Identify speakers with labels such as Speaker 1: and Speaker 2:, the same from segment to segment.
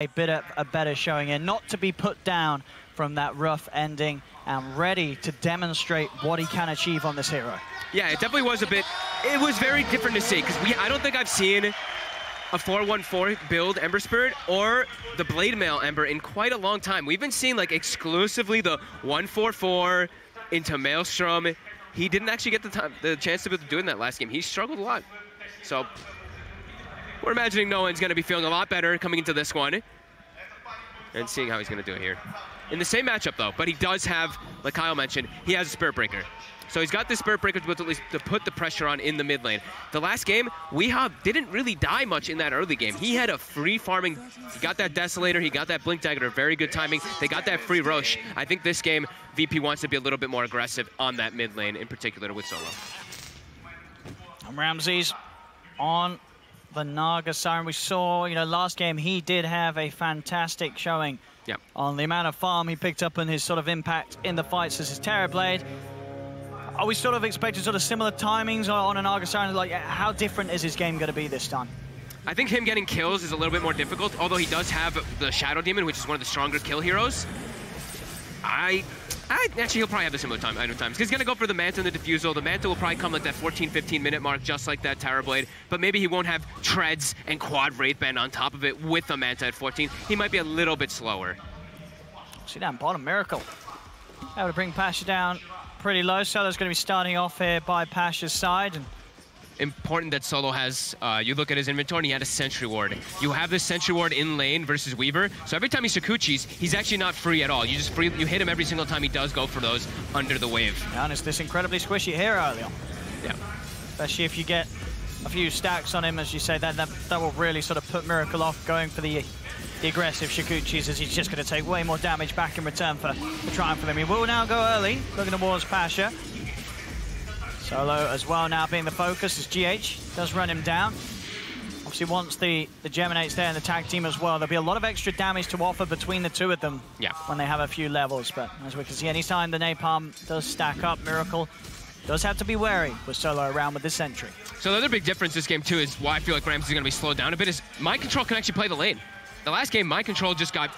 Speaker 1: a better showing here, not to be put down from that rough ending and ready to demonstrate what he can achieve on this hero.
Speaker 2: Yeah, it definitely was it was very different to see, because I don't think I've seen a 4-1-4 build Ember Spirit or the Blade Mail Ember in quite a long time. We've been seeing like exclusively the 1-4-4 into Maelstrom. He didn't actually get the chance to be doing that last game. He struggled a lot. So we're imagining Nolan's going to be feeling a lot better coming into this one and seeing how he's going to do it here. In the same matchup, though, but he does have, like Kyle mentioned, he has a Spirit Breaker. So he's got this Spirit Breaker to at least to put the pressure on in the mid lane. The last game, Weehaw didn't really die much in that early game. He had a free farming, he got that Desolator, he got that Blink Dagger, very good timing. They got that free Rosh. I think this game, VP wants to be a little bit more aggressive on that mid lane, in particular with Solo.
Speaker 1: And Ramses on the Naga Siren. We saw, last game he did have a fantastic showing on the amount of farm he picked up and his sort of impact in the fights as his Terrorblade. Are we sort of expecting sort of similar timings on a Naga Siren? Like, how different is his game going to be this time?
Speaker 2: I think him getting kills is a little bit more difficult, although he does have the Shadow Demon, which is one of the stronger kill heroes. Actually, he'll probably have the similar times, because he's going to go for the Manta and the Diffusal. The Manta will probably come like that 14-15 minute mark, just like that Terrorblade, but maybe he won't have Treads and Quad Wraithband on top of it with the Manta at 14. He might be a little bit slower.
Speaker 1: See down bottom, Miracle. Able to bring Pasha down pretty low. Solo's going to be starting off here by Pasha's side. And
Speaker 2: important that Solo has, you look at his inventory and he had a Sentry Ward. You have this Sentry Ward in lane versus Weaver, so every time he Sakuchis, he's actually not free at all. You hit him every single time he does go for those under the wave.
Speaker 1: And it's this incredibly squishy hero early on.
Speaker 2: Yeah.
Speaker 1: Especially if you get a few stacks on him, as you say, that will really sort of put Miracle off going for the aggressive Sakuchis, as he's just going to take way more damage back in return for trying for them. He will now go early, looking towards Pasha. Solo as well now being the focus as GH does run him down. Obviously once the Geminate's there and the tag team as well, there'll be a lot of extra damage to offer between the two of them when they have a few levels. But as we can see, anytime the Napalm does stack up, Miracle does have to be wary with Solo around with the Sentry.
Speaker 2: So the other big difference this game too is why I feel like Ramses is going to be slowed down a bit is Mind Control can actually play the lane. The last game, Mind Control just got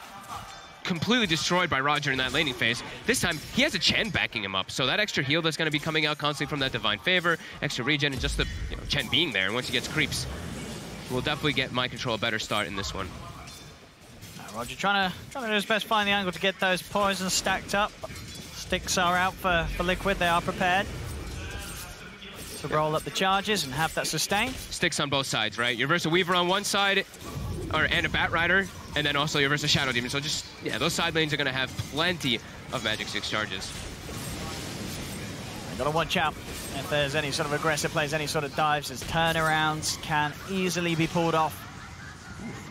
Speaker 2: completely destroyed by Roger in that laning phase. This time, he has a Chen backing him up, so that extra heal that's going to be coming out constantly from that Divine Favor, extra regen, and just the Chen being there, and once he gets creeps, we'll definitely get Mind Control a better start in this one.
Speaker 1: Roger trying to do his best, find the angle to get those poisons stacked up. Sticks are out for Liquid, they are prepared to roll up the charges and have that sustain.
Speaker 2: Sticks on both sides, right? Your Versa Weaver on one side, and a Bat Rider, and then also your Versa Shadow Demon. So just, those side lanes are going to have plenty of Magic 6 charges.
Speaker 1: Got to watch out if there's any sort of aggressive plays, any sort of dives, as turnarounds can easily be pulled off.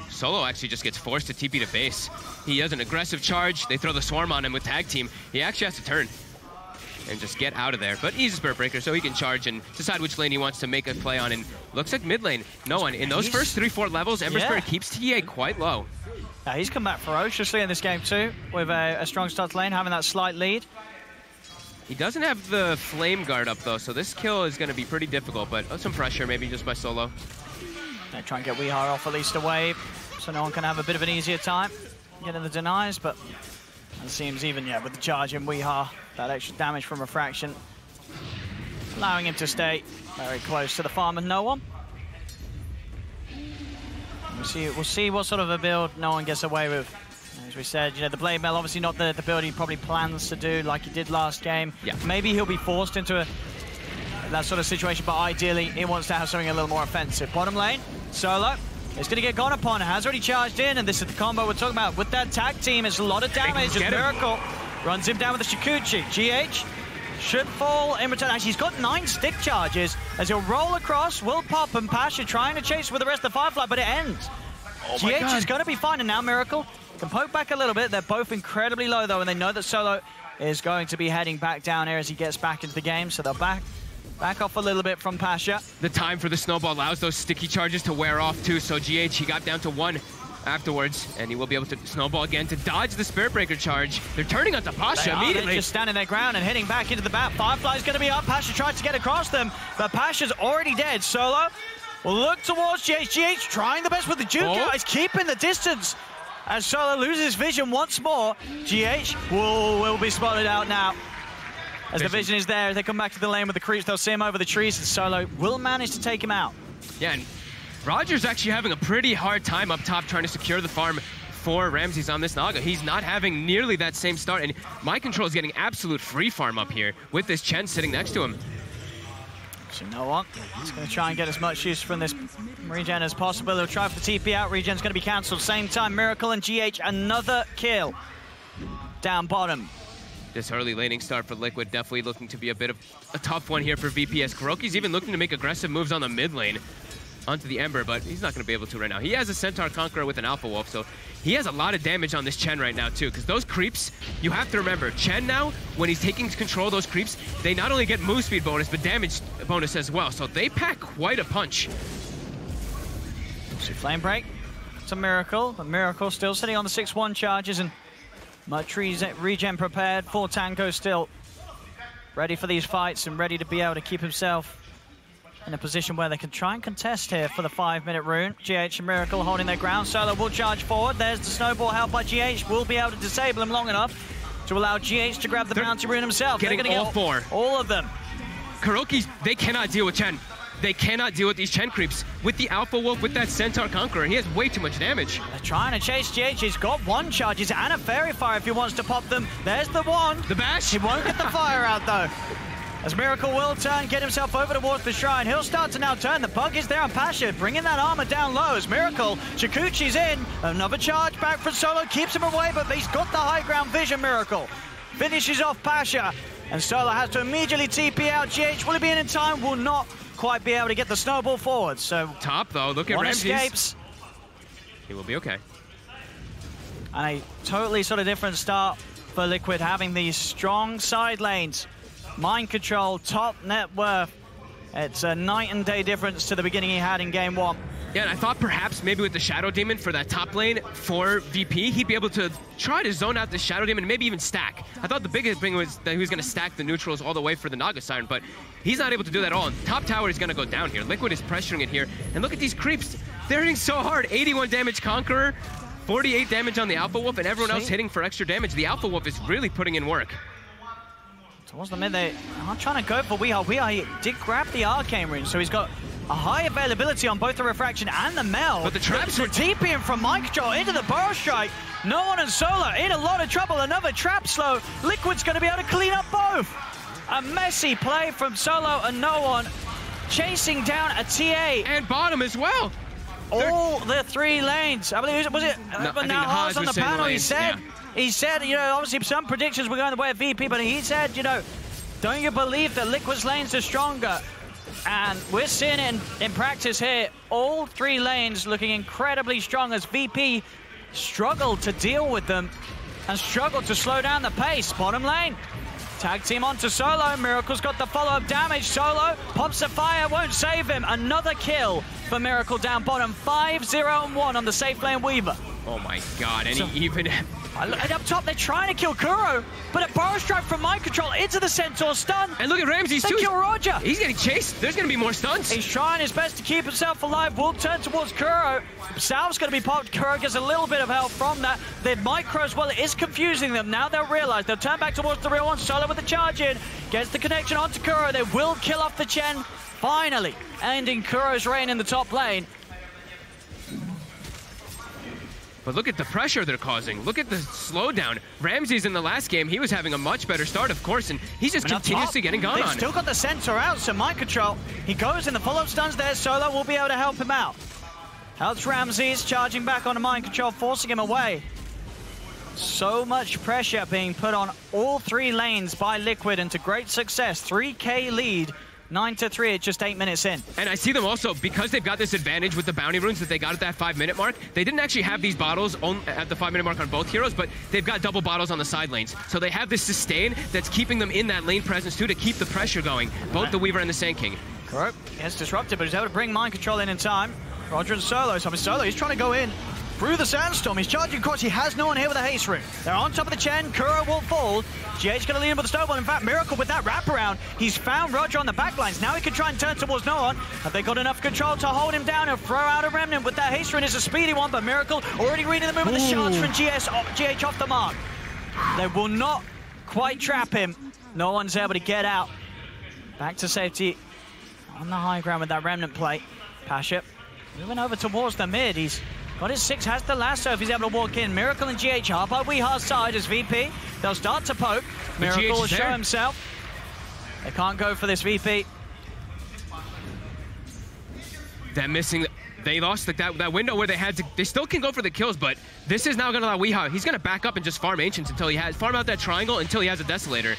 Speaker 2: Solo actually just gets forced to TP to base. He has an aggressive charge. They throw the Swarm on him with Tag Team. He actually has to turn and just get out of there. But he's a Spirit Breaker, so he can charge and decide which lane he wants to make a play on. And looks like mid lane. No one. In those first 3-4 levels, Ember Spirit keeps TA quite low.
Speaker 1: He's come back ferociously in this game too, with a strong start to lane, having that slight lead.
Speaker 2: He doesn't have the Flame Guard up though, so this kill is going to be pretty difficult, but some pressure maybe just by Solo.
Speaker 1: They try and get Weehaw off at least a wave, so no one can have a bit of an easier time getting the denies, but it seems even, with the charge in Weehaw, that extra damage from Refraction, allowing him to stay very close to the farm and no one. We'll see what sort of a build no one gets away with. As we said, the Blade Mail, obviously not the build he probably plans to do like he did last game. Maybe he'll be forced into that sort of situation, but ideally he wants to have something a little more offensive. Bottom lane, Solo is going to get gone upon, has already charged in, and this is the combo we're talking about. With that tag team, it's a lot of damage as Miracle runs him down with the Shikuchi. GH should fall in return. Actually, he's got 9 stick charges as he'll roll across, will pop, and Pasha trying to chase with the rest of the Firefly, but it ends. GH is going to be fine, and now Miracle can poke back a little bit. They're both incredibly low, though, and they know that Solo is going to be heading back down here as he gets back into the game, so they'll back off a little bit from Pasha.
Speaker 2: The time for the Snowball allows those sticky charges to wear off, too, so GH, he got down to 1 afterwards, and he will be able to Snowball again to dodge the Spirit Breaker charge. They're turning onto Pasha immediately.
Speaker 1: They're just standing their ground and hitting back into the bat. Firefly's going to be up. Pasha tried to get across them, but Pasha's already dead. Solo will look towards GH. GH trying the best with the juke out. He's keeping the distance. As Solo loses vision once more, GH will be spotted out now. As the vision is there, they come back to the lane with the creeps, they'll see him over the trees, and Solo will manage to take him out.
Speaker 2: Yeah, and Roger's actually having a pretty hard time up top trying to secure the farm for Ramses on this Naga. He's not having nearly that same start, and Mind Control is getting absolute free farm up here with this Chen sitting next to him.
Speaker 1: So you know what? He's going to try and get as much use from this regen as possible. He'll try for the TP out. Regen's going to be cancelled. Same time, Miracle and GH, another kill. Down bottom.
Speaker 2: This early laning start for Liquid definitely looking to be a bit of a tough one here for VPS. KuroKy's even looking to make aggressive moves on the mid lane onto the Ember, but he's not going to be able to right now. He has a Centaur Conqueror with an Alpha Wolf, so he has a lot of damage on this Chen right now too, because those creeps, you have to remember, Chen now, when he's taking control of those creeps, they not only get move speed bonus, but damage bonus as well, so they pack quite a punch.
Speaker 1: So Flame Break, it's a Miracle, but Miracle still sitting on the 6-1 charges, and much regen prepared. For Tango still ready for these fights and ready to be able to keep himself in a position where they can try and contest here for the 5-minute rune. GH and Miracle holding their ground. Solo will charge forward. There's the snowball help by GH. Will be able to disable him long enough to allow GH to grab the bounty rune himself.
Speaker 2: Getting all four.
Speaker 1: All of them.
Speaker 2: KuroKy, they cannot deal with Chen. They cannot deal with these Chen creeps. With the Alpha Wolf, with that Centaur Conqueror, he has way too much damage.
Speaker 1: They're trying to chase GH. He's got one charges and a Fairy Fire if he wants to pop them. There's the one.
Speaker 2: The bash.
Speaker 1: He won't get the fire out though. As Miracle will turn, get himself over towards the shrine. He'll start to now turn. The bug is there on Pasha, bringing that armor down low. As Miracle, Chikuchi's in. Another charge back from Solo, keeps him away, but he's got the high ground vision. Miracle finishes off Pasha, and Solo has to immediately TP out. GH, will he be in time? Will not quite be able to get the snowball forward. So
Speaker 2: top though, look at Ramses.
Speaker 1: Escapes.
Speaker 2: He will be okay.
Speaker 1: And a totally sort of different start for Liquid, having these strong side lanes. Mind Control, top net worth. It's a night and day difference to the beginning he had in game 1.
Speaker 2: Yeah, and I thought perhaps maybe with the Shadow Demon for that top lane for VP, he'd be able to try to zone out the Shadow Demon and maybe even stack. I thought the biggest thing was that he was going to stack the neutrals all the way for the Naga Siren, but he's not able to do that at all. And top tower is going to go down here. Liquid is pressuring it here. And look at these creeps. They're hitting so hard. 81 damage Conqueror, 48 damage on the Alpha Wolf, and everyone else hitting for extra damage. The Alpha Wolf is really putting in work.
Speaker 1: Towards the mid, they are trying to go for Weehaw. Weehaw did grab the Arcane Rune, so he's got a high availability on both the Refraction and the Meld.
Speaker 2: But the traps
Speaker 1: were TPing from Mind Control into the Burrow Strike. No one and Solo in a lot of trouble. Another trap slow. Liquid's going to be able to clean up both. A messy play from Solo and no one chasing down a TA.
Speaker 2: And bottom as well.
Speaker 1: All the 3 lanes. I believe, was it?
Speaker 2: No,
Speaker 1: but now Haas on the panel, he said, you know, obviously some predictions were going the way of VP, but he said, you know, don't you believe that Liquid's lanes are stronger? And we're seeing it in practice here. All 3 lanes looking incredibly strong as VP struggled to deal with them and struggled to slow down the pace. Bottom lane. Tag team onto Solo. Miracle's got the follow-up damage. Solo pops the fire, won't save him. Another kill for Miracle down bottom. 5-0-1 on the safe lane Weaver.
Speaker 2: Oh my god, and he even...
Speaker 1: And up top, they're trying to kill Kuro, but a Burrow Strike from Mind Control into the Centaur stun.
Speaker 2: And look at Ramses too.
Speaker 1: They kill Roger.
Speaker 2: He's getting chased. There's going to be more stuns.
Speaker 1: He's trying his best to keep himself alive. Will turn towards Kuro. Salve's going to be popped. Kuro gets a little bit of help from that. The micro as well, it is confusing them. Now they'll realize they'll turn back towards the real one. Solo with the charge in. Gets the connection onto Kuro. They will kill off the Chen. Finally ending Kuro's reign in the top lane.
Speaker 2: But look at the pressure they're causing. Look at the slowdown. Ramses in the last game, he was having a much better start, of course, and he's just continuously getting gone on.
Speaker 1: They've still got the Centaur out, so Mind Control, he goes in the follow-up stuns there. Solo will be able to help him out. Helps Ramses, charging back onto Mind Control, forcing him away. So much pressure being put on all 3 lanes by Liquid, and to great success. 3K lead. 9-3 at just 8 minutes in.
Speaker 2: And I see them also, because they've got this advantage with the bounty runes that they got at that 5-minute mark, they didn't actually have these bottles at the 5-minute mark on both heroes, but they've got double bottles on the side lanes. So they have this sustain that's keeping them in that lane presence too, to keep the pressure going, both the Weaver and the Sand King.
Speaker 1: Kuro gets disrupted, but he's able to bring Mind Control in time. Roger and Solo, so Solo, he's trying to go in. through the sandstorm. He's charging across. He has no one here with a haste room. They're on top of the Chen. Kuro will fall. GH going to lead him with the snowball. In fact, Miracle with that wraparound. He's found Roger on the backlines. Now he can try and turn towards no one. Have they got enough control to hold him down? He'll throw out a remnant with that haste room. It's a speedy one, but Miracle already reading the move with the shards from GH off the mark. They will not quite trap him. No one's able to get out. Back to safety on the high ground with that remnant play. Pasha moving over towards the mid. He's got his 6, has the lasso if he's able to walk in. Miracle and GH are by Weeha's side as VP. They'll start to poke. Miracle will show himself. They can't go for this VP.
Speaker 2: That missing, they lost like that window where they had to, they still can go for the kills, but this is now gonna allow Weeha. He's gonna back up and just farm Ancients until he has, farm out that triangle until he has a Desolator.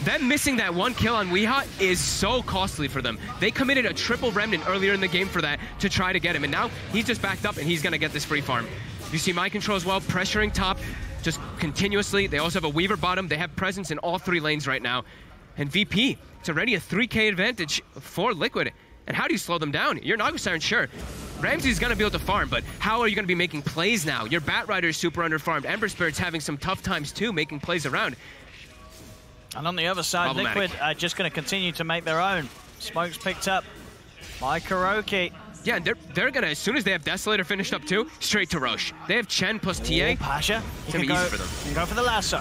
Speaker 2: Them missing that 1 kill on Weeha is so costly for them. They committed a triple remnant earlier in the game for that to try to get him, and now he's just backed up and he's gonna get this free farm. You see Mind Control as well, pressuring top just continuously. They also have a Weaver bottom. They have presence in all 3 lanes right now. And VP, it's already a 3K advantage for Liquid. And how do you slow them down? You're Naga Siren, sure. Ramsey's gonna be able to farm, but how are you gonna be making plays now? Your Batrider is super underfarmed. Ember Spirit's having some tough times too, making plays around.
Speaker 1: And on the other side, Liquid are just going to continue to make their own. Smoke's picked up by Kuroki.
Speaker 2: Yeah, and they're going to, as soon as they have Desolator finished up too, straight to Roche. They have Chen plus TA.
Speaker 1: Pasha,
Speaker 2: it's going to be easy for them.
Speaker 1: Can go for the lasso.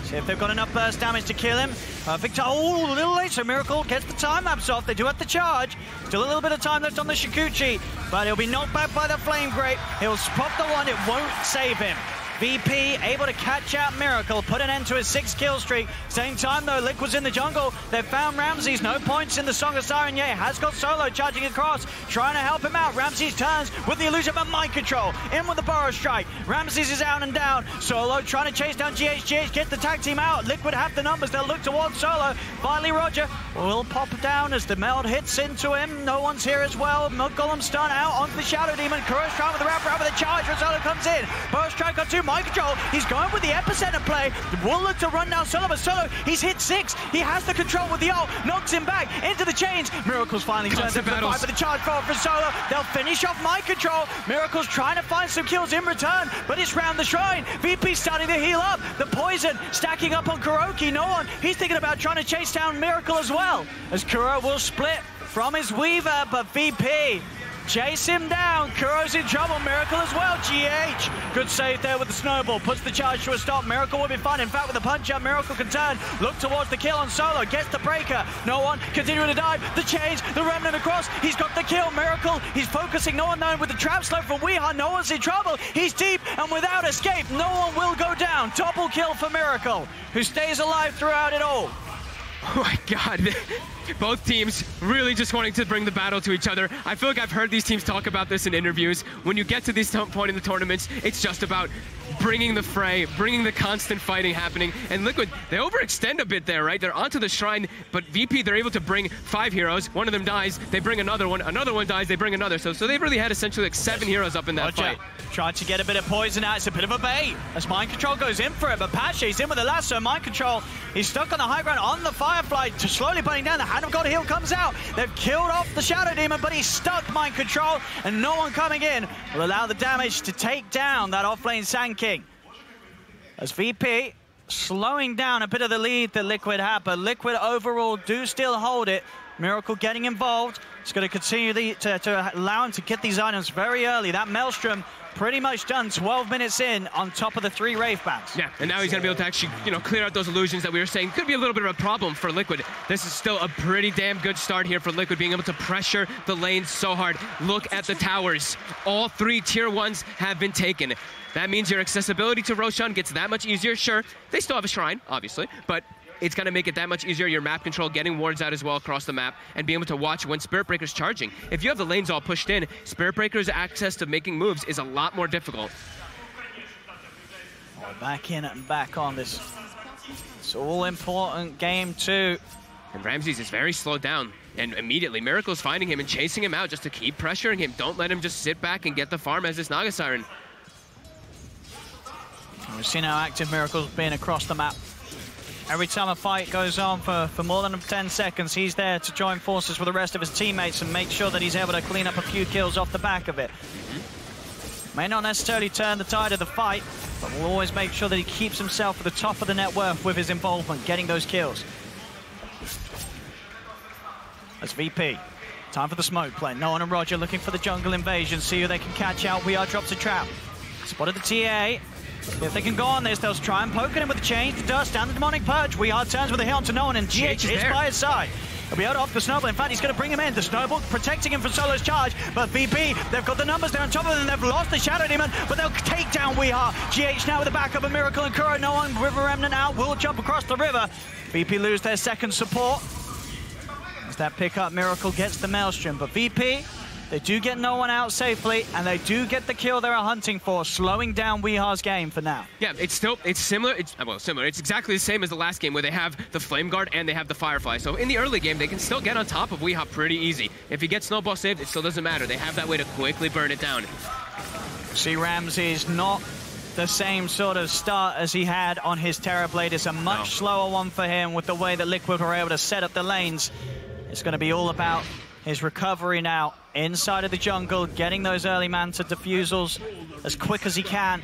Speaker 1: See if they've got enough burst damage to kill him. Perfect. Oh, a little late, so Miracle gets the time lapse off. They do have the charge. Still a little bit of time left on the Shikuchi, but he'll be knocked back by the Flame Grape. He'll pop the one, it won't save him. VP able to catch out Miracle, put an end to his 6-kill streak. Same time though, Liquid's in the jungle. They've found Ramses, no points in the Song of Siren yet. Has got Solo charging across, trying to help him out. Ramses turns with the illusion of Mind Control. In with the Burrow Strike. Ramses is out and down. Solo trying to chase down GH. GH get the tag team out. Liquid have the numbers, they'll look towards Solo. Finally Roger will pop down as the meld hits into him. No one's here as well. Golem stun out onto the Shadow Demon. Kuro's trying with the wrap with the charge when Solo comes in. Burrow Strike on 2. Mind Control. He's going with the epicenter play. Will look to run down Solo, but Solo, he's hit 6. He has the control with the ult. Knocks him back into the chains. Miracle's finally turns into the fight with the charge forward for Solo. They'll finish off Mind Control. Miracle's trying to find some kills in return, but it's round the shrine. VP's starting to heal up. The poison stacking up on Kuroki. No one. He's thinking about trying to chase down Miracle as well. As Kuro will split from his Weaver, but VP chase him down. Kuro's in trouble. Miracle as well. GH. Good save there with the snowball. Puts the charge to a stop. Miracle will be fine. In fact, with the punch up, Miracle can turn. Look towards the kill on Solo. Gets the breaker. No one. Continuing to dive. The chains. The remnant across. He's got the kill. Miracle. He's focusing. No one known with the trap slope from Weeha. No one's in trouble. He's deep and without escape. No one will go down. Double kill for Miracle, who stays alive throughout it all.
Speaker 2: Oh my God. Both teams really just wanting to bring the battle to each other. I feel like I've heard these teams talk about this in interviews. When you get to this point in the tournaments, it's just about bringing the fray, bringing the constant fighting happening. And Liquid, they overextend a bit there, right? They're onto the shrine, but VP, they're able to bring 5 heroes. One of them dies, they bring another one dies, they bring another. So they've really had essentially like 7 heroes up in that fight.
Speaker 1: Tried to get a bit of poison out. It's a bit of a bait as Mind Control goes in for it, but Pasha's in with the lasso. Mind Control, he's stuck on the high ground on the Firefly, slowly burning down. The Hand of God heal comes out. They've killed off the Shadow Demon, but he's stuck, Mind Control, and no one coming in will allow the damage to take down that offlane Sand King. As VP slowing down a bit of the lead that Liquid had, but Liquid overall do still hold it. Miracle getting involved. It's going to continue to allow him to get these items very early. That Maelstrom pretty much done 12 minutes in on top of the 3 Wraith Bands.
Speaker 2: Yeah, and now he's going to be able to actually, clear out those illusions that we were saying could be a little bit of a problem for Liquid. This is still a pretty damn good start here for Liquid, being able to pressure the lanes so hard. Look at the towers. All 3 tier 1s have been taken. That means your accessibility to Roshan gets that much easier. Sure, they still have a shrine, obviously, but it's going to make it that much easier. Your map control, getting wards out as well across the map, and being able to watch when Spirit Breaker's charging. If you have the lanes all pushed in, Spirit Breaker's access to making moves is a lot more difficult.
Speaker 1: Back in and back on this. It's all important game 2.
Speaker 2: And Ramses is very slowed down. And immediately, Miracle's finding him and chasing him out just to keep pressuring him. Don't let him just sit back and get the farm as this Naga Siren.
Speaker 1: We've seen how active Miracle's been across the map. Every time a fight goes on for more than 10 seconds, he's there to join forces with the rest of his teammates and make sure that he's able to clean up a few kills off the back of it. May not necessarily turn the tide of the fight, but will always make sure that he keeps himself at the top of the net worth with his involvement, getting those kills. That's VP. Time for the smoke play. Nolan and Roger looking for the jungle invasion. See who they can catch out. We Are drops a trap. Spotted the TA. If they can go on this, they'll try and poke him with the change, the dust, and the demonic purge. We Are turns with a hit onto Nolan, and GH is by his side. He'll be able to off the snowball. In fact, he's going to bring him in. The snowball protecting him from Solo's charge. But VP, they've got the numbers there on top of them. They've lost the Shadow Demon, but they'll take down We Are. GH now with the backup of Miracle and Kuro. No one, River Remnant out, will jump across the river. VP lose their second support. As that pickup, Miracle gets the Maelstrom. But VP, they do get no one out safely, and they do get the kill they're hunting for, slowing down Weeha's game for now.
Speaker 2: Yeah, it's similar. Similar. It's exactly the same as the last game where they have the Flame Guard and they have the Firefly. So in the early game, they can still get on top of Weeha pretty easy. If he gets Snowball saved, it still doesn't matter. They have that way to quickly burn it down.
Speaker 1: See, Ramsey's not the same sort of start as he had on his Terrorblade. It's a much slower one for him with the way that Liquid were able to set up the lanes. It's going to be all about his recovery now inside of the jungle, getting those early Manta defusals as quick as he can.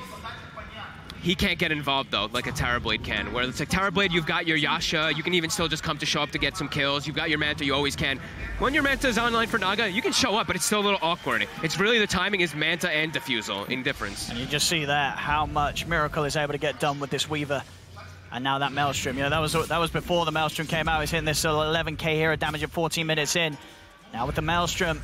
Speaker 2: He can't get involved, though, like a Terrorblade can, where it's like Terrorblade, you've got your Yasha, you can even still just come to show up to get some kills, you've got your Manta, you always can. When your Manta is online for Naga, you can show up, but it's still a little awkward. It's really the timing is Manta and defusal in difference.
Speaker 1: And you just see that, how much Miracle is able to get done with this Weaver. And now that Maelstrom, you know, that was before the Maelstrom came out. He's hitting this 11k hero damage at 14 minutes in. Now with the Maelstrom,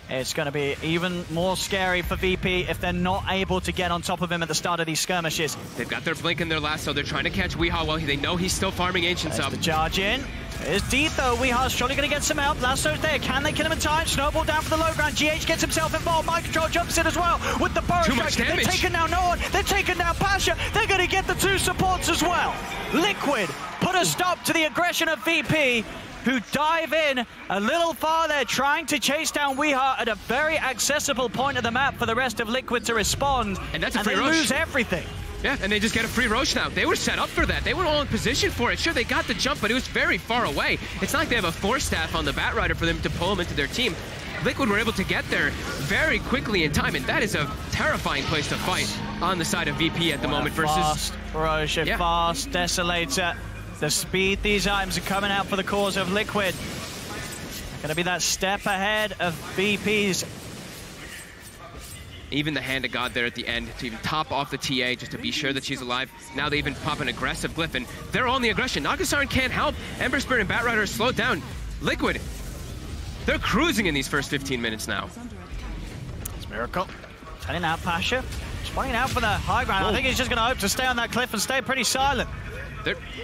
Speaker 1: it's going to be even more scary for VP if they're not able to get on top of him at the start of these skirmishes.
Speaker 2: They've got their blink in their lasso. They're trying to catch Weeha while they know he's still farming Ancients up.
Speaker 1: The charge in. There's Deep though. Weeha's surely going to get some help. Lasso's there. Can they kill him in time? Snowball down for the low ground. GH gets himself involved. Mind Control jumps in as well with the burrow strike. They've taken down Nolan. They've taken down Pasha. They're going to get the two supports as well. Liquid put a stop to the aggression of VP, who dive in a little farther, trying to chase down Weeha at a very accessible point of the map for the rest of Liquid to respond.
Speaker 2: And that's a free rush.
Speaker 1: They lose everything.
Speaker 2: Yeah, and they just get a free Rosh now. They were set up for that. They were all in position for it. Sure, they got the jump, but it was very far away. It's not like they have a Force Staff on the Batrider for them to pull them into their team. Liquid were able to get there very quickly in time, and that is a terrifying place to fight on the side of VP at the moment versus...
Speaker 1: Fast, ferocious, fast, Desolator. The speed these items are coming out for the cause of Liquid. Gonna be that step ahead of VP's.
Speaker 2: Even the Hand of God there at the end to even top off the TA just to be sure that she's alive. Now they even pop an aggressive glyph, and they're on the aggression. Nagasaran can't help. Ember Spirit and Batrider are slowed down. Liquid, they're cruising in these first 15 minutes now.
Speaker 1: It's Miracle. Turning out Pasha. Spawning out for the high ground. I think he's just going to hope to stay on that cliff and stay pretty silent.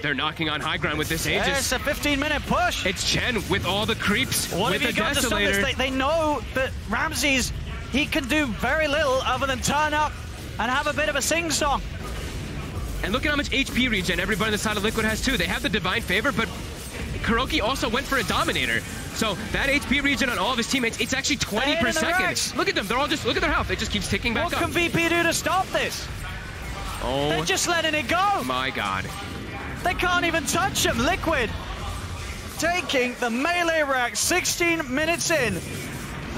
Speaker 2: They're knocking on high ground with this Aegis.
Speaker 1: Yeah, it's a 15-minute push.
Speaker 2: It's Chen with all the creeps, with the Desolator.
Speaker 1: They know that Ramsey's, he can do very little other than turn up and have a bit of a sing-song.
Speaker 2: And look at how much HP regen everybody on the side of Liquid has too. They have the Divine Favor, but Kuroki also went for a Dominator. So that HP regen on all of his teammates, it's actually 20 per second. Look at them, they're all just, look at their health. It just keeps ticking back up.
Speaker 1: What can VP do to stop this?
Speaker 2: Oh,
Speaker 1: they're just letting it go.
Speaker 2: My God.
Speaker 1: They can't even touch him. Liquid taking the melee rack 16 minutes in.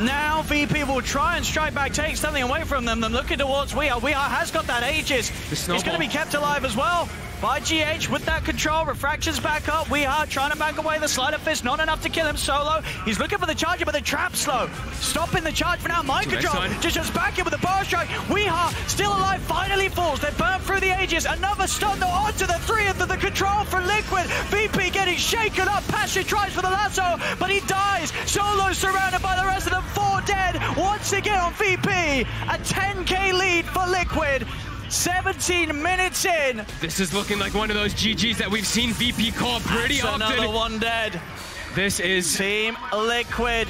Speaker 1: Now VP will try and strike back, take something away from them. They're looking towards Weeha. Weeha has got that Aegis. He's going to be kept alive as well by GH with that control. Refractions back up. Weeha trying to back away the Slider Fist. Not enough to kill him solo. He's looking for the charger, but the trap's slow. Stopping the charge for now. Mind Control just back in with the Burrow Strike. Weeha still alive. Finally falls. They burn through the Aegis. Another stun onto the three of the control for Liquid. VP getting shaken up. Pasha tries for the lasso, but he dies. Solo surrounded by the rest of them. 4 dead. Once again on VP. A 10k lead for Liquid. 17 minutes in.
Speaker 2: This is looking like one of those GGs that we've seen VP call pretty often.
Speaker 1: Another one dead.
Speaker 2: This is
Speaker 1: Team Liquid.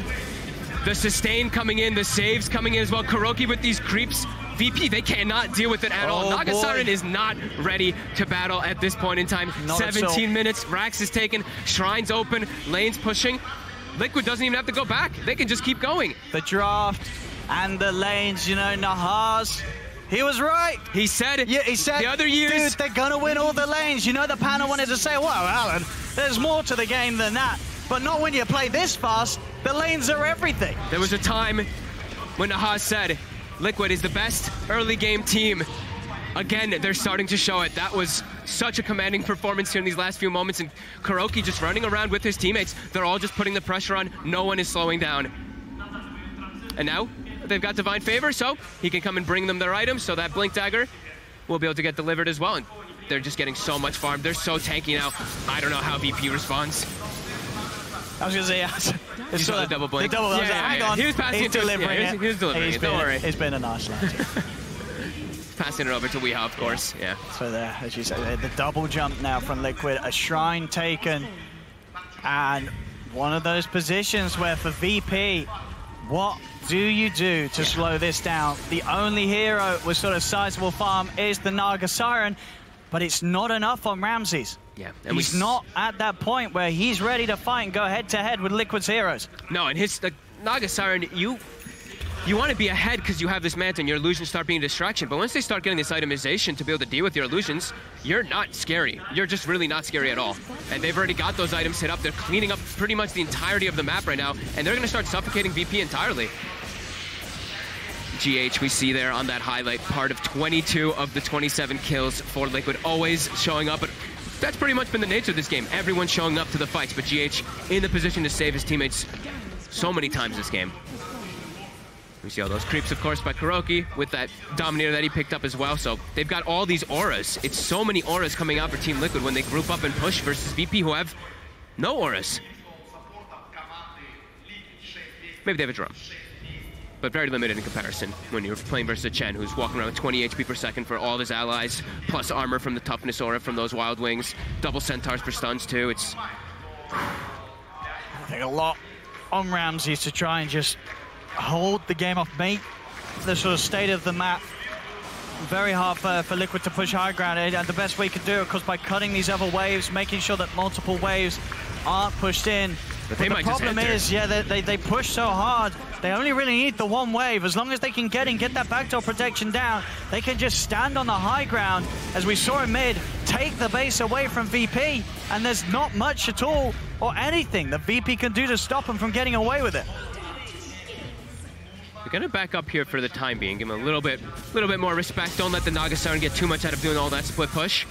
Speaker 2: The sustain coming in, the saves coming in as well. Kuroki with these creeps. VP, they cannot deal with it at all. Nagasaran is not ready to battle at this point in time. 17 minutes, Rax is taken, Shrines open, lanes pushing. Liquid doesn't even have to go back. They can just keep going.
Speaker 1: The draft and the lanes, you know, Nahaz. He was right.
Speaker 2: He said, the other years,
Speaker 1: dude, they're gonna win all the lanes. You know, the panel wanted to say, well, Alan, there's more to the game than that. But not when you play this fast. The lanes are everything.
Speaker 2: There was a time when Nahaz said, Liquid is the best early game team. Again, they're starting to show it. That was such a commanding performance here in these last few moments, and KuroKy just running around with his teammates. They're all just putting the pressure on. No one is slowing down. And now they've got Divine Favor, so he can come and bring them their items, so that Blink Dagger will be able to get delivered as well. And they're just getting so much farm. They're so tanky now. I don't know how VP responds.
Speaker 1: I was going to say,
Speaker 2: you saw the double blink.
Speaker 1: The double, hang on.
Speaker 2: He was passing
Speaker 1: He's delivering it.
Speaker 2: He was delivering it. Don't worry.
Speaker 1: It's been a nice lad.
Speaker 2: Passing it over to Weehaw, of course. Yeah.
Speaker 1: So there, as you said, the double jump now from Liquid, a shrine taken, and one of those positions where for VP, what do you do to slow this down? The only hero with sort of sizable farm is the Naga Siren, but it's not enough on Ramses.
Speaker 2: Yeah,
Speaker 1: and he's not at that point where he's ready to fight and go head-to-head with Liquid's heroes.
Speaker 2: No, and the Naga Siren, you want to be ahead because you have this manta and your illusions start being a distraction, but once they start getting this itemization to be able to deal with your illusions, you're not scary. You're just really not scary at all. And they've already got those items hit up. They're cleaning up pretty much the entirety of the map right now, and they're going to start suffocating VP entirely. GH, we see there on that highlight, part of 22 of the 27 kills for Liquid, always showing up. But that's pretty much been the nature of this game. Everyone's showing up to the fights, but GH in the position to save his teammates so many times this game. We see all those creeps, of course, by KuroKy with that Dominator that he picked up as well. So they've got all these auras. It's so many auras coming out for Team Liquid when they group up and push versus VP who have no auras. Maybe they have a drum, but very limited in comparison when you're playing versus a Chen who's walking around with 20 HP per second for all his allies, plus armor from the toughness aura from those Wild Wings, double centaurs for stuns too. It's
Speaker 1: I think a lot on Ramses to try and just hold the game off, make the sort of state of the map very hard for Liquid to push high ground, and the best way you could do it, of course, by cutting these other waves, making sure that multiple waves aren't pushed in. But the problem is, yeah, they push so hard, they only really need the one wave. As long as they can get that backdoor protection down, they can just stand on the high ground, as we saw in mid, take the base away from VP, and there's not much at all, or anything that VP can do to stop them from getting away with it.
Speaker 2: We're gonna back up here for the time being, give him a little bit more respect. Don't let the Naga Siren get too much out of doing all that split push.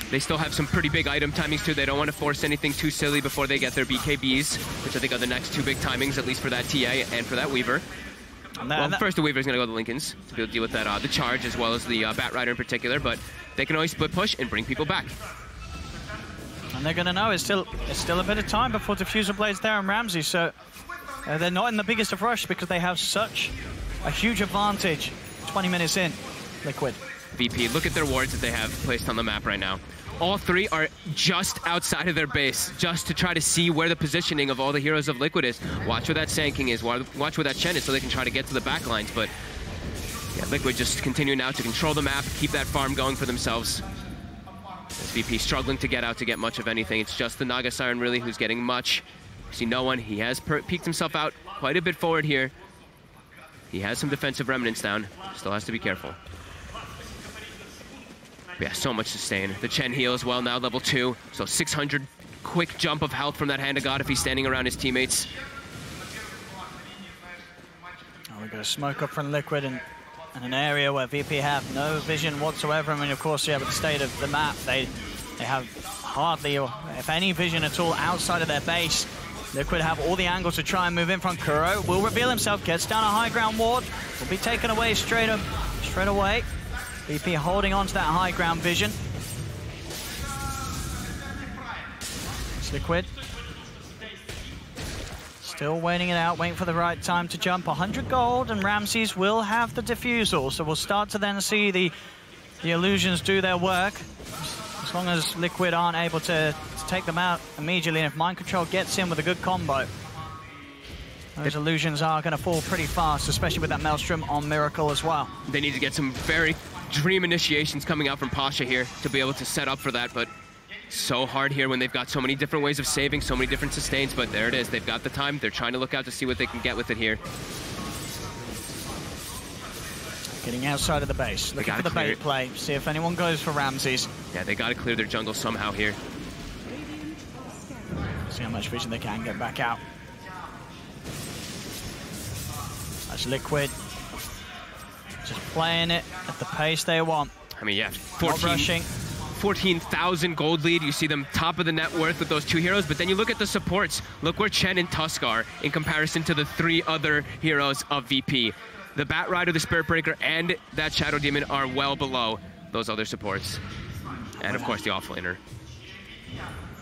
Speaker 2: They still have some pretty big item timings too. They don't want to force anything too silly before they get their BKBs, which I think are the next two big timings, at least for that TA and for that Weaver. Well, first the Weaver's gonna go to Lincolns to be able to deal with that the charge as well as the Bat Rider in particular, but they can always split push and bring people back.
Speaker 1: And they're gonna know it's still a bit of time before Diffuser Blade's there on Ramsey, so they're not in the biggest of rush because they have such a huge advantage 20 minutes in, Liquid.
Speaker 2: VP, look at their wards that they have placed on the map right now. All three are just outside of their base, just to try to see where the positioning of all the heroes of Liquid is. Watch where that Sand King is, watch where that Chen is, so they can try to get to the back lines. But yeah, Liquid just continue now to control the map, keep that farm going for themselves. As VP struggling to get out to get much of anything. It's just the Naga Siren really who's getting much. See no one. He has peeked himself out quite a bit forward here. He has some defensive remnants down. Still has to be careful. But yeah, so much sustain. The Chen heal as well now, level 2. So 600 quick jump of health from that Hand of God if he's standing around his teammates.
Speaker 1: Oh, we've got a smoke up from Liquid in an area where VP have no vision whatsoever. I mean, of course, yeah, with the state of the map, they have hardly, or if any, vision at all outside of their base. Liquid have all the angles to try and move in front. Kuro will reveal himself, gets down a high ground ward, will be taken away straight away. VP holding on to that high ground vision. It's Liquid. Still waiting it out, waiting for the right time to jump. 100 gold, and Ramses will have the defusal, so we'll start to then see the illusions do their work. As long as Liquid aren't able to take them out immediately, and if Mind Control gets in with a good combo, those illusions are going to fall pretty fast, especially with that Maelstrom on Miracle as well.
Speaker 2: They need to get some very dream initiations coming out from Pasha here to be able to set up for that, but so hard here when they've got so many different ways of saving, so many different sustains, but there it is. They've got the time. They're trying to look out to see what they can get with it here.
Speaker 1: Getting outside of the base, looking for the bait play, see if anyone goes for Ramses.
Speaker 2: Yeah, they got to clear their jungle somehow here.
Speaker 1: See how much vision they can get back out. As Liquid just playing it at the pace they want.
Speaker 2: I mean, yeah,
Speaker 1: Not rushing.
Speaker 2: 14,000 gold lead. You see them top of the net worth with those two heroes, but then you look at the supports. Look where Chen and Tusk are in comparison to the 3 other heroes of VP. The Bat Rider, the Spirit Breaker, and that Shadow Demon are well below those other supports. And of course, the offlaner.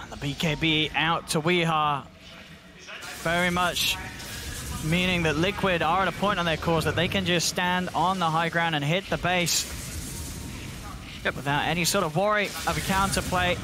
Speaker 1: And the BKB out to Weeha. Very much meaning that Liquid are at a point on their course that they can just stand on the high ground and hit the base. Yep. Without any sort of worry of a counterplay.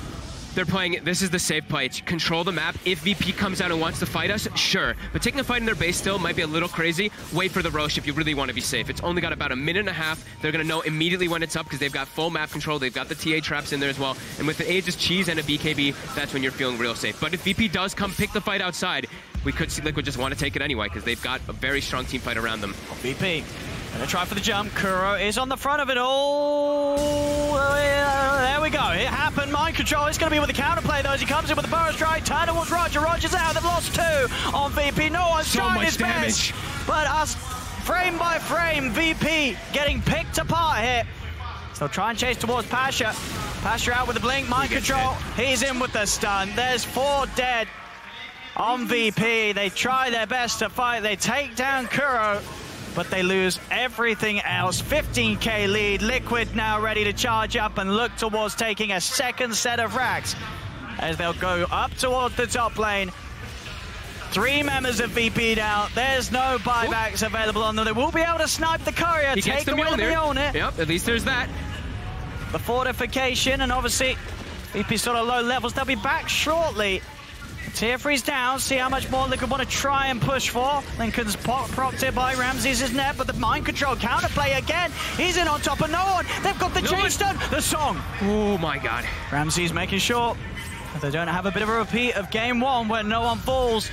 Speaker 2: They're playing, this is the safe play. Control the map. If VP comes out and wants to fight us, sure. But taking a fight in their base still might be a little crazy. Wait for the Roche if you really want to be safe. It's only got about a minute and a half. They're going to know immediately when it's up because they've got full map control. They've got the TA traps in there as well. And with the Aegis Cheese and a BKB, that's when you're feeling real safe. But if VP does come pick the fight outside, we could see Liquid just want to take it anyway because they've got a very strong team fight around them.
Speaker 1: VP gonna try for the jump. Kuro is on the front of it all. There we go. It happened. Mind control. It's going to be with the counterplay though as he comes in with the burst strike. Turn towards Roger. Roger's out. They've lost 2 on VP. No one's trying his best. But us, frame by frame, VP getting picked apart here. So try and chase towards Pasha. Pasha out with the blink. Mind control. He's in with the stun. There's 4 dead on VP. They try their best to fight. They take down Kuro, but they lose everything else. 15k lead. Liquid now ready to charge up and look towards taking a second set of racks as they'll go up towards the top lane. 3 members of VP down. There's no buybacks available on them. They will be able to snipe the courier, take away the Mjolnir.
Speaker 2: Yep, at least there's that.
Speaker 1: The fortification, and obviously VP sort of low levels. They'll be back shortly. Tier 3's down, see how much more Liquid want to try and push for. Lincoln's propped here by Ramses' net, but the mind control counterplay again. He's in on top of no one. They've got the chase done. The song.
Speaker 2: Oh my god.
Speaker 1: Ramses making sure that they don't have a bit of a repeat of game 1 where no one falls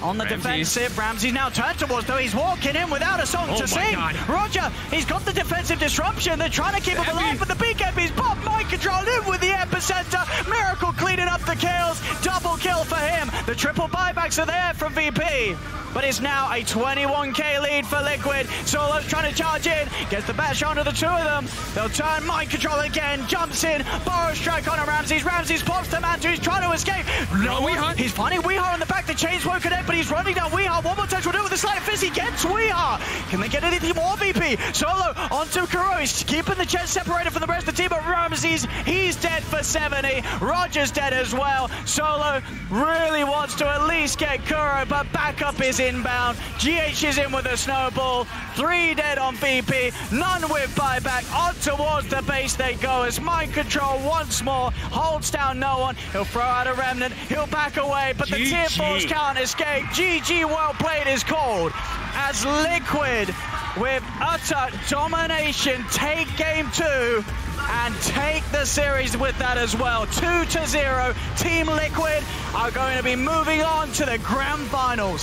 Speaker 1: on the defensive. Ramses now turned towards, though he's walking in without a song to sing. Roger, he's got the defensive disruption. They're trying to keep him alive, but the BKB's pop. Mind control in with the epicenter. Miracle cleaning up the kills. Double kill for him. The triple buybacks are there from VP. But it's now a 21k lead for Liquid. Solo's trying to charge in. Gets the bash onto the 2 of them. They'll turn mind control again. Jumps in. Burrow strike on a Ramses. Ramses pops the man. He's trying to escape. No, he's finding Weeha on the back. The chain's woken in, but he's running down Weeha. One more touch will do it with a slight fizz. He gets Weeha. Can they get anything more, VP? Solo onto Kuro. He's keeping the chest separated from the rest of the team. But Ramses, he's dead for 70. Roger's dead as well. Solo really wants to at least get Kuro, but backup is inbound. GH is in with a snowball. 3 dead on VP. None with buyback. On towards the base they go as mind control once more holds down no one. He'll throw out a remnant. He'll back away, but the tier 4s can't escape. GG well played is called as Liquid with utter domination take game 2 and take the series with that as well. 2-0. Team Liquid are going to be moving on to the grand finals.